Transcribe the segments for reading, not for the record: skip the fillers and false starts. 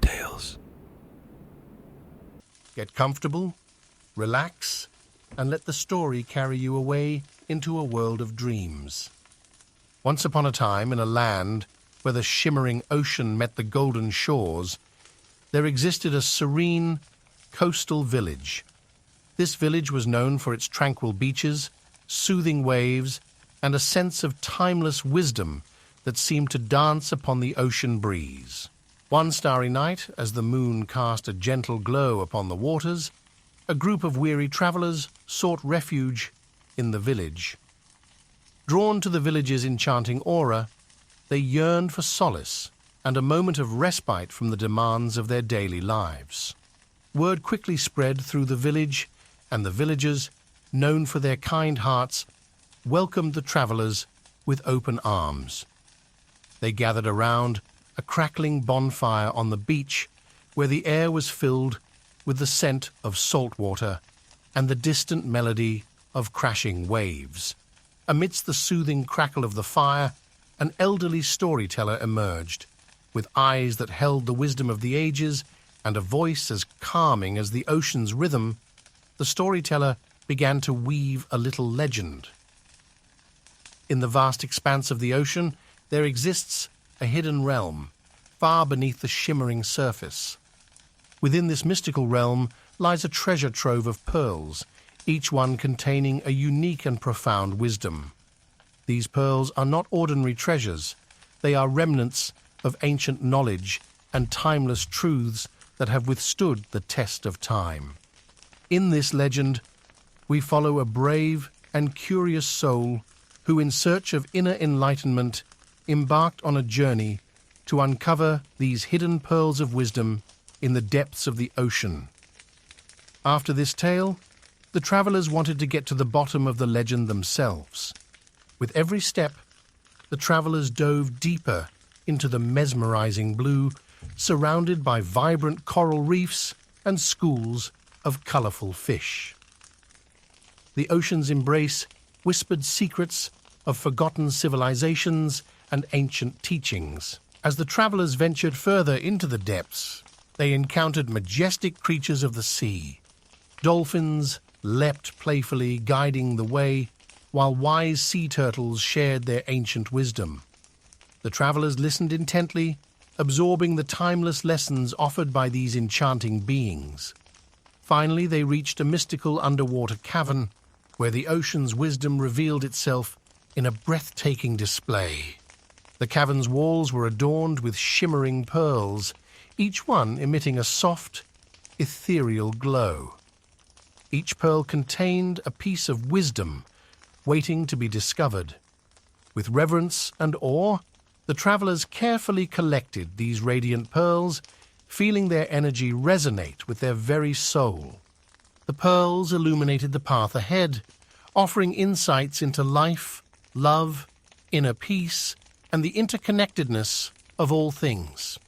tales. Get comfortable, relax, and let the story carry you away into a world of dreams. Once upon a time, in a land where the shimmering ocean met the golden shores, there existed a serene coastal village. This village was known for its tranquil beaches, soothing waves, and a sense of timeless wisdom that seemed to dance upon the ocean breeze. One starry night, as the moon cast a gentle glow upon the waters, a group of weary travelers sought refuge in the village. Drawn to the village's enchanting aura, they yearned for solace and a moment of respite from the demands of their daily lives. Word quickly spread through the village, and the villagers, known for their kind hearts, welcomed the travelers with open arms. They gathered around a crackling bonfire on the beach, where the air was filled with the scent of salt water and the distant melody of crashing waves. Amidst the soothing crackle of the fire, an elderly storyteller emerged, with eyes that held the wisdom of the ages and a voice as calming as the ocean's rhythm. The storyteller began to weave a little legend. In the vast expanse of the ocean, there exists a hidden realm, far beneath the shimmering surface. Within this mystical realm lies a treasure trove of pearls, each one containing a unique and profound wisdom. These pearls are not ordinary treasures. They are remnants of ancient knowledge and timeless truths that have withstood the test of time. In this legend, we follow a brave and curious soul who, in search of inner enlightenment, embarked on a journey to uncover these hidden pearls of wisdom in the depths of the ocean. After this tale, the travelers wanted to get to the bottom of the legend themselves. With every step, the travelers dove deeper into the mesmerizing blue, surrounded by vibrant coral reefs and schools of colorful fish. The ocean's embrace whispered secrets of forgotten civilizations and ancient teachings. As the travelers ventured further into the depths, they encountered majestic creatures of the sea. Dolphins leapt playfully, guiding the way, while wise sea turtles shared their ancient wisdom. The travelers listened intently, absorbing the timeless lessons offered by these enchanting beings. Finally, they reached a mystical underwater cavern where the ocean's wisdom revealed itself in a breathtaking display. The cavern's walls were adorned with shimmering pearls, each one emitting a soft, ethereal glow. Each pearl contained a piece of wisdom waiting to be discovered. With reverence and awe, the travelers carefully collected these radiant pearls, feeling their energy resonate with their very soul. The pearls illuminated the path ahead, offering insights into life, love, inner peace, and the interconnectedness of all things.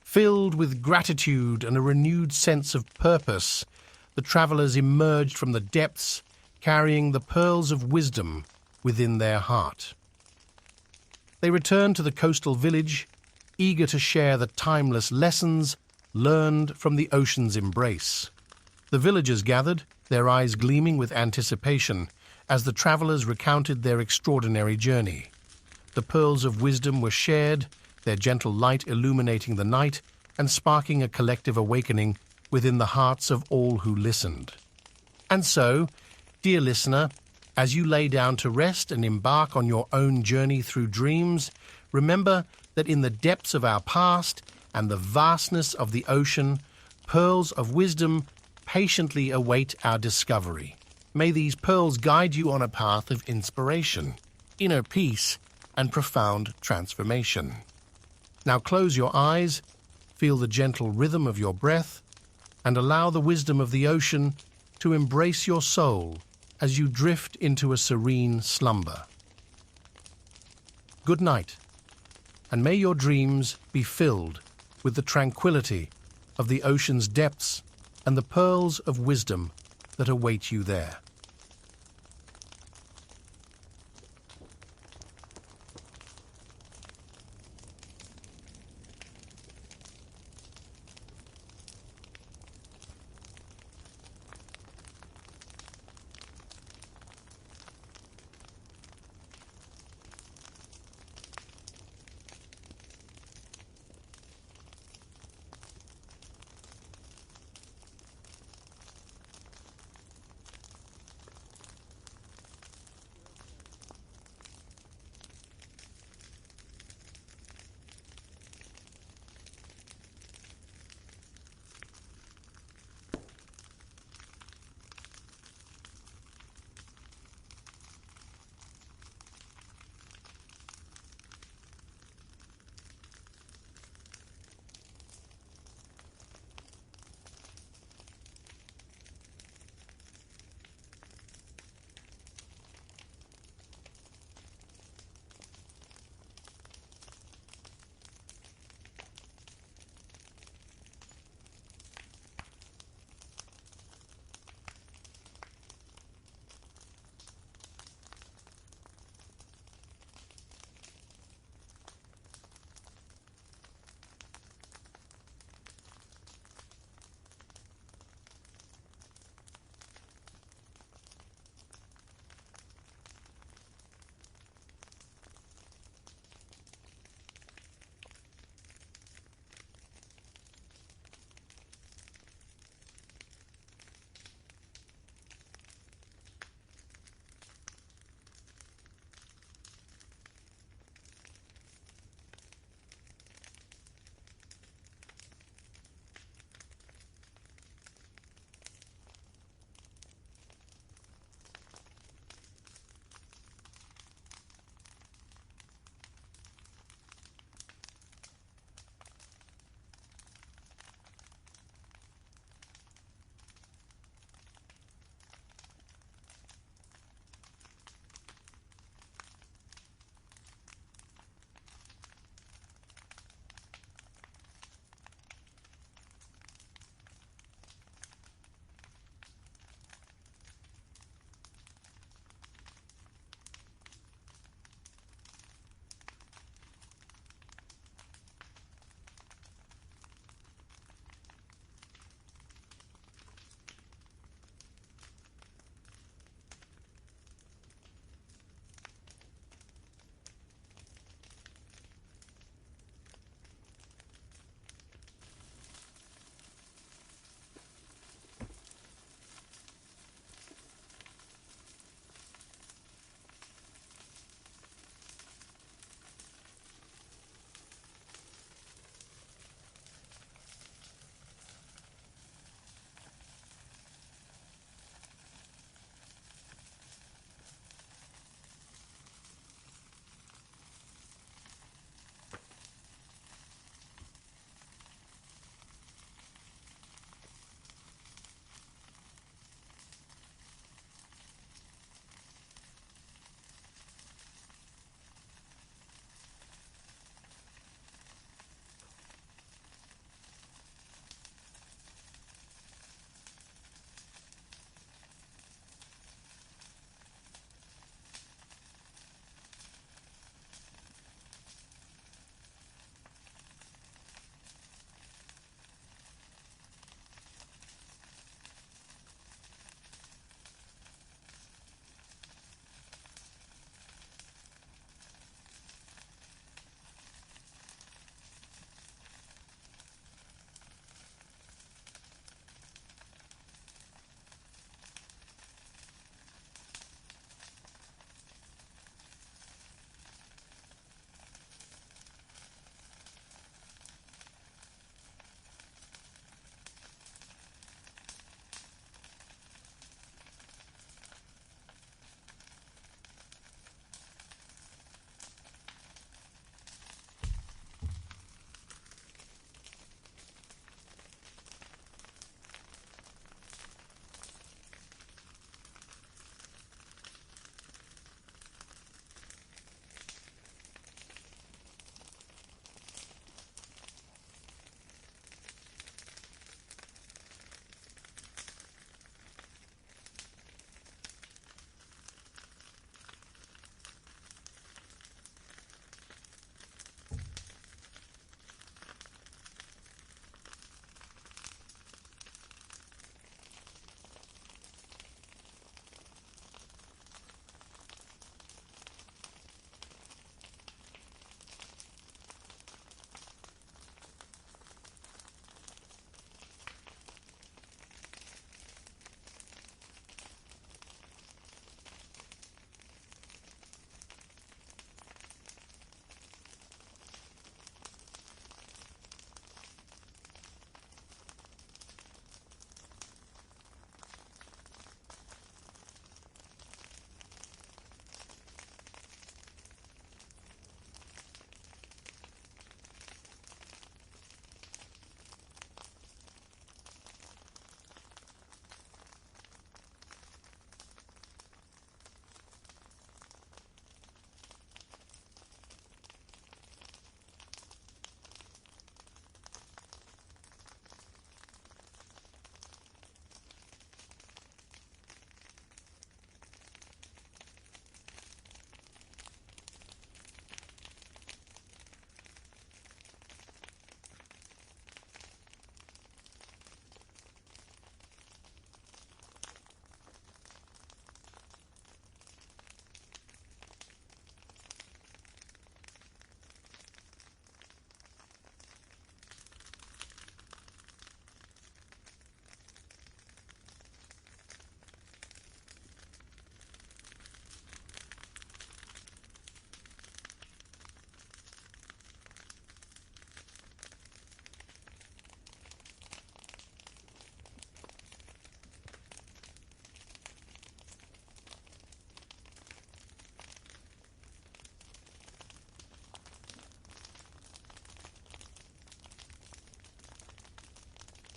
Filled with gratitude and a renewed sense of purpose, the travelers emerged from the depths, carrying the pearls of wisdom within their heart. They returned to the coastal village, eager to share the timeless lessons learned from the ocean's embrace. The villagers gathered, their eyes gleaming with anticipation, as the travelers recounted their extraordinary journey. The pearls of wisdom were shared, their gentle light illuminating the night and sparking a collective awakening within the hearts of all who listened. And so, dear listener, as you lay down to rest and embark on your own journey through dreams, remember that in the depths of our past and the vastness of the ocean, pearls of wisdom patiently await our discovery. May these pearls guide you on a path of inspiration, inner peace, and profound transformation. Now close your eyes, feel the gentle rhythm of your breath, and allow the wisdom of the ocean to embrace your soul as you drift into a serene slumber. Good night, and may your dreams be filled with the tranquility of the ocean's depths and the pearls of wisdom that await you there.